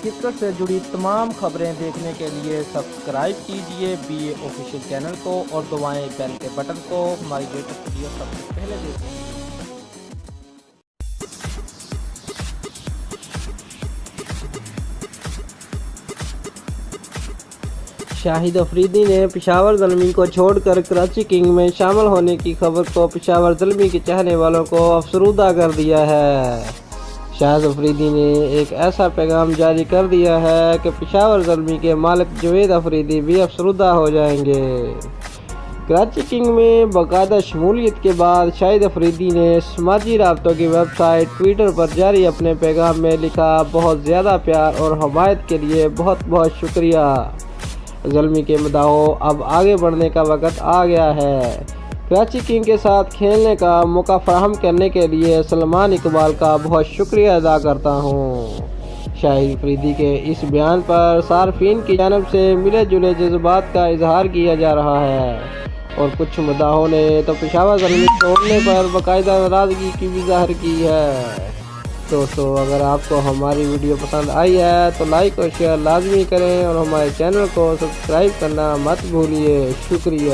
Cricket سے جڑی تمام خبریں دیکھنے کے لیے سبسکرائب کیجیے BA آفیشیل چینل کو اور دبائیں بیل کے بٹن کو۔ ہماری لیٹسٹ ویڈیو سب سے پہلے دیکھیں۔ شاہد افریدی نے پشاور زلمی کو چھوڑ کر کراچی کنگ میں شامل ہونے کی خبر کو پشاور زلمی کے چاہنے والوں کو افسردہ کر دیا ہے۔ شاہد افریدی نے ایک ایسا پیغام جاری کر دیا ہے کہ پشاور زلمی کے مالک جوید افریدی بھی افسردہ ہو جائیں گے۔ کراچی کنگ میں باقاعدہ شمولیت کے بعد شاہد افریدی نے سماجی رابطوں کی ویب سائٹ ٹویٹر پر جاری اپنے پیغام میں لکھا، بہت زیادہ پیار اور حمایت کے لیے بہت بہت شکریہ۔ زلمی کے مداحوں، اب آگے بڑھنے کا وقت آ گیا ہے۔ کراچی کنگ کے ساتھ کھیلنے کا موقع فراہم کرنے کے لیے سلمان اقبال کا بہت شکریہ ادا کرتا ہوں۔ شاہد افریدی کے اس بیان پر صارفین کی جانب سے ملے جلے جذبات کا اظہار کیا جا رہا ہے اور کچھ مداحوں نے تو پشاور زلمی چھوڑنے پر باقاعدہ ناراضگی کی بھی ظاہر کی ہے۔ دوستو، اگر آپ کو ہماری ویڈیو پسند آئی ہے تو لائک اور شیئر لازمی کریں اور ہمارے چینل کو سبسکرائب کرنا مت بھولیے۔ شکریہ۔